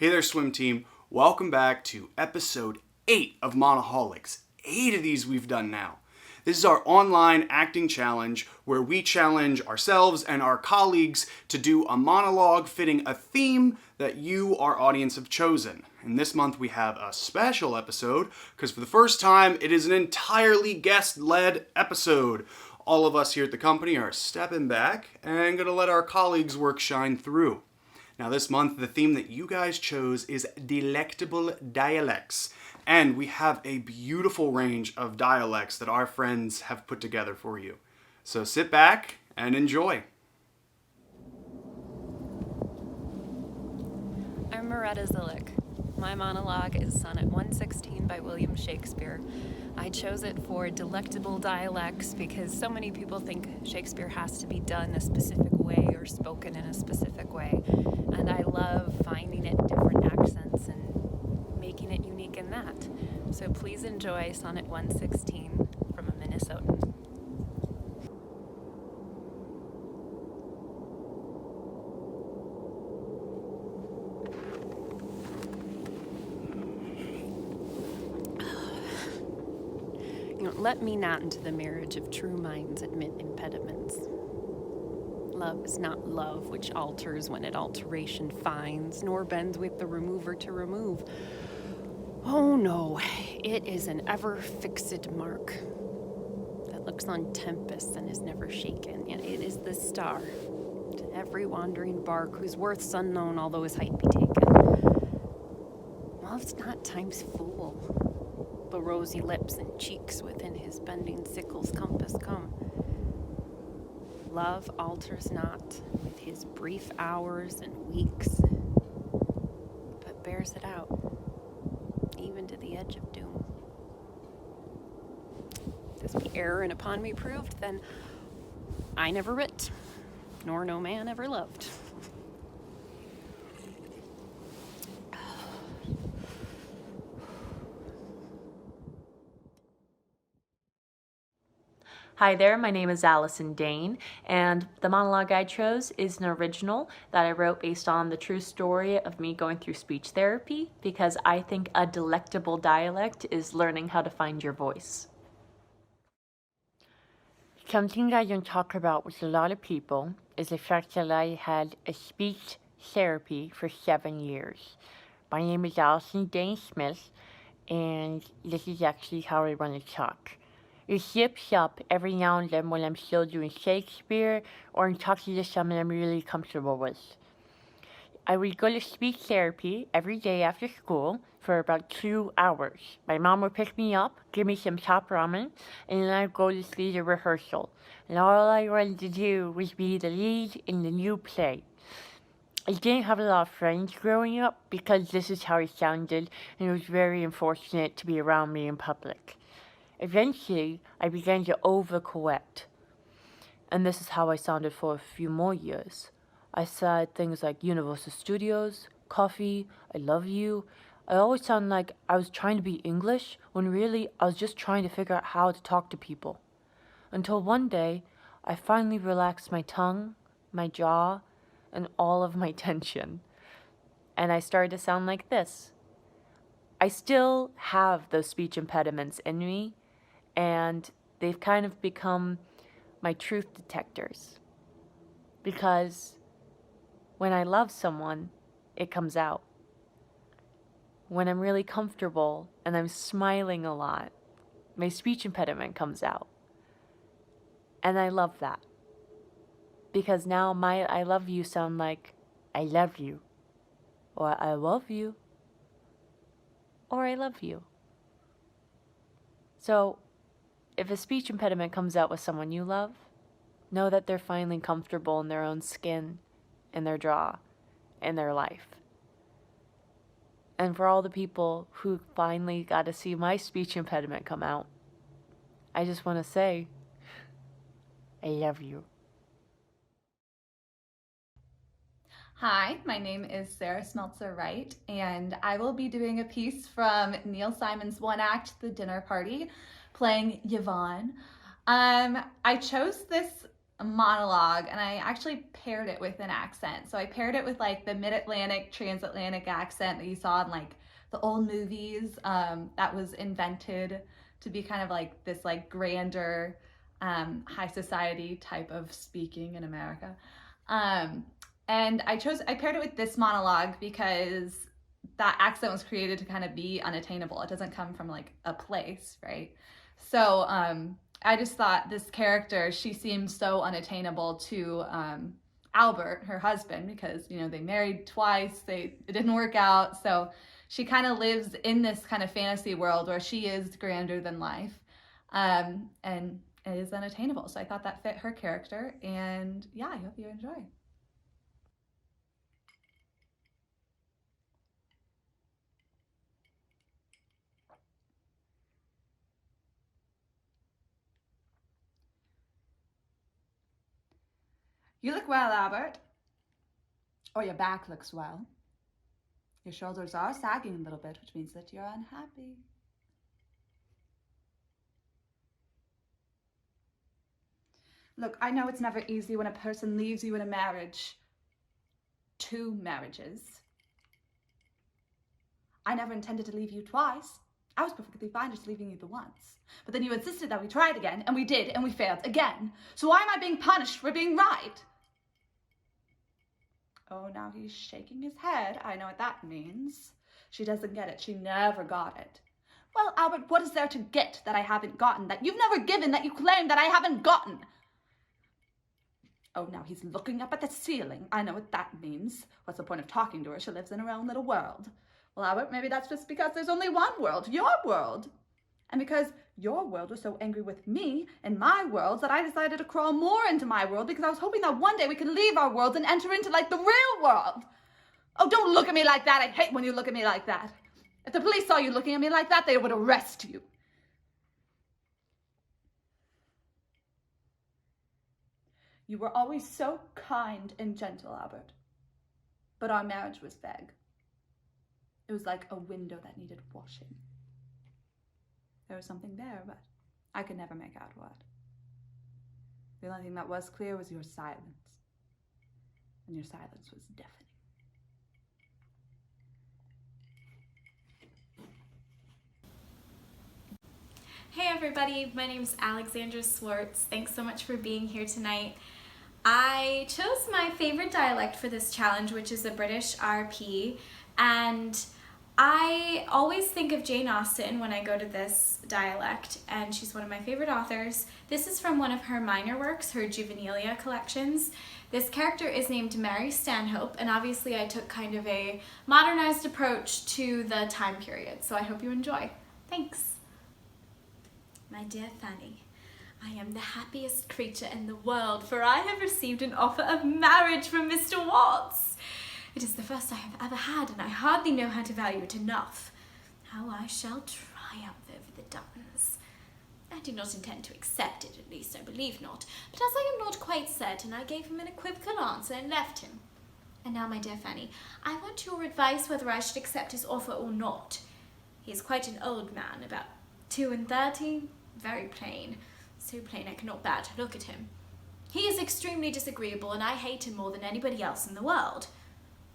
Hey there, swim team. Welcome back to episode 8 of Monoholics. 8 of these we've done now. This is our online acting challenge where we challenge ourselves and our colleagues to do a monologue fitting a theme that you, our audience, have chosen. And this month we have a special episode because for the first time it is an entirely guest-led episode. All of us here at the company are stepping back and going to let our colleagues' work shine through. Now this month, the theme that you guys chose is delectable dialects. And we have a beautiful range of dialects that our friends have put together for you. So sit back and enjoy. I'm Moretta Zillick. My monologue is Sonnet 116 by William Shakespeare. I chose it for delectable dialects because so many people think Shakespeare has to be done a specific way or spoken in a specific way. And I love finding it in different accents and making it unique in that. So please enjoy Sonnet 116 from a Minnesotan. Let me not into the marriage of true minds admit impediments. Love is not love which alters when it alteration finds, nor bends with the remover to remove. Oh no, it is an ever-fixed mark that looks on tempests and is never shaken, yet it is the star to every wandering bark whose worth's unknown although his height be taken. Love's not time's fool. The rosy lips and cheeks within his bending sickle's compass come. Love alters not with his brief hours and weeks, but bears it out, even to the edge of doom. This be error and upon me proved, then I never writ, nor no man ever loved. Hi there, my name is Allison Dane, and the monologue I chose is an original that I wrote based on the true story of me going through speech therapy because I think a delectable dialect is learning how to find your voice. Something I don't talk about with a lot of people is the fact that I had a speech therapy for 7 years. My name is Allison Dane Smith, and this is actually how I want to talk. It slips up every now and then when I'm still doing Shakespeare or I'm talking to someone I'm really comfortable with. I would go to speech therapy every day after school for about 2 hours. My mom would pick me up, give me some top ramen, and then I'd go to see the rehearsal. And all I wanted to do was be the lead in the new play. I didn't have a lot of friends growing up because this is how I sounded, and it was very unfortunate to be around me in public. Eventually, I began to overcorrect. And this is how I sounded for a few more years. I said things like Universal Studios, coffee, I love you. I always sounded like I was trying to be English when really I was just trying to figure out how to talk to people. Until one day, I finally relaxed my tongue, my jaw, and all of my tension. And I started to sound like this. I still have those speech impediments in me, and they've kind of become my truth detectors. Because when I love someone, it comes out. When I'm really comfortable and I'm smiling a lot, my speech impediment comes out. And I love that. Because now my I love you sound like I love you, or I love you, or I love you. So, if a speech impediment comes out with someone you love, know that they're finally comfortable in their own skin, in their jaw, in their life. And for all the people who finally got to see my speech impediment come out, I just want to say, I love you. Hi, my name is Sarah Smeltzer Wright, and I will be doing a piece from Neil Simon's one act, The Dinner Party, playing Yvonne. I chose this monologue, and I actually paired it with an accent. So I paired it with like the mid-Atlantic, transatlantic accent that you saw in like the old movies, that was invented to be kind of like this like grander, high society type of speaking in America. And I paired it with this monologue because that accent was created to kind of be unattainable. It doesn't come from like a place, right? So I just thought this character, she seems so unattainable to Albert, her husband, because, you know, they married twice, it didn't work out. So she kind of lives in this kind of fantasy world where she is grander than life, and it is unattainable. So I thought that fit her character, and yeah, I hope you enjoy. You look well, Albert. Or your back looks well. Your shoulders are sagging a little bit, which means that you're unhappy. Look, I know it's never easy when a person leaves you in a marriage. 2 marriages. I never intended to leave you twice. I was perfectly fine just leaving you the once. But then you insisted that we tried again, and we did, and we failed again. So why am I being punished for being right? Oh, now he's shaking his head. I know what that means. She doesn't get it. She never got it. Well, Albert, what is there to get that I haven't gotten, that you've never given, that you claim that I haven't gotten? Oh, now he's looking up at the ceiling. I know what that means. What's the point of talking to her? She lives in her own little world. Well, Albert, maybe that's just because there's only one world, your world. And because your world was so angry with me and my worlds that I decided to crawl more into my world, because I was hoping that one day we could leave our worlds and enter into like the real world. Oh, don't look at me like that. I hate when you look at me like that. If the police saw you looking at me like that, they would arrest you. You were always so kind and gentle, Albert. But our marriage was vague. It was like a window that needed washing. There was something there, but I could never make out what. The only thing that was clear was your silence. And your silence was deafening. Hey everybody, my name's Alexandra Swartz. Thanks so much for being here tonight. I chose my favorite dialect for this challenge, which is the British RP, and I always think of Jane Austen when I go to this dialect, and she's one of my favorite authors. This is from one of her minor works, her Juvenilia collections. This character is named Mary Stanhope, and obviously I took kind of a modernized approach to the time period, so I hope you enjoy. Thanks. My dear Fanny, I am the happiest creature in the world, for I have received an offer of marriage from Mr. Watts. It is the first I have ever had, and I hardly know how to value it enough. How I shall triumph over the Duttons. I do not intend to accept it, at least I believe not, but as I am not quite certain, I gave him an equivocal answer and left him. And now, my dear Fanny, I want your advice whether I should accept his offer or not. He is quite an old man, about 32, very plain, so plain I cannot bear to look at him. He is extremely disagreeable, and I hate him more than anybody else in the world.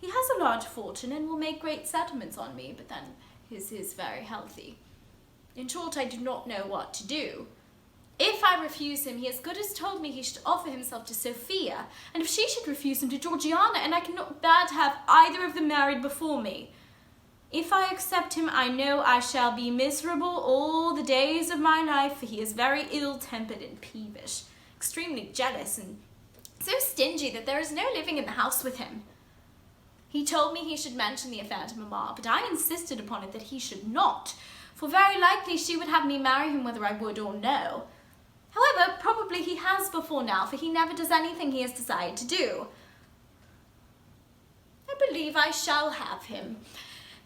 He has a large fortune and will make great settlements on me, but then his is very healthy. In short, I do not know what to do. If I refuse him, he as good as told me he should offer himself to Sophia, and if she should refuse him, to Georgiana, and I cannot bear to have either of them married before me. If I accept him, I know I shall be miserable all the days of my life, for he is very ill-tempered and peevish, extremely jealous, and so stingy that there is no living in the house with him. He told me he should mention the affair to Mamma, but I insisted upon it that he should not, for very likely she would have me marry him whether I would or no. However, probably he has before now, for he never does anything he has decided to do. I believe I shall have him.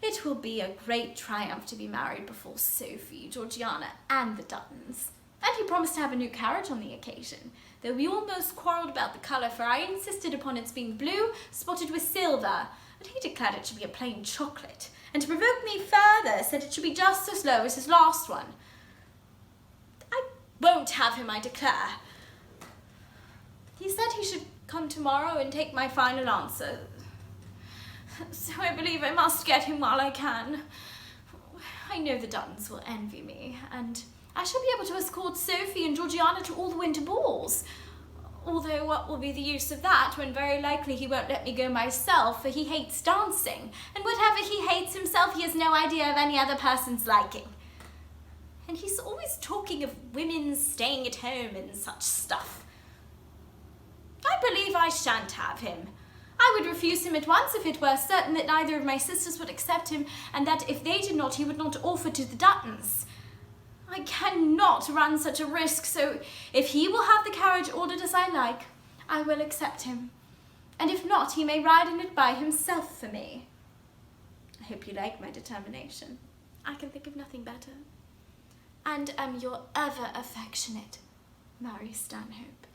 It will be a great triumph to be married before Sophie, Georgiana, and the Duttons. And he promised to have a new carriage on the occasion, though we almost quarrelled about the colour, for I insisted upon its being blue, spotted with silver, but he declared it should be a plain chocolate, and to provoke me further, said it should be just as low as his last one. I won't have him, I declare. down tomorrow and take my final answer. So I believe I must get him while I can. I know the Duttons will envy me, and I shall be able to escort Sophie and Georgiana to all the winter balls. Although what will be the use of that when very likely he won't let me go myself, for he hates dancing, and whatever he hates himself, he has no idea of any other person's liking. And he's always talking of women staying at home and such stuff. I believe I shan't have him. I would refuse him at once if it were certain that neither of my sisters would accept him, and that if they did not, he would not offer to the Duttons. I cannot run such a risk, so if he will have the carriage ordered as I like, I will accept him. And if not, he may ride in it by himself for me. I hope you like my determination. I can think of nothing better. And am your ever affectionate, Mary Stanhope.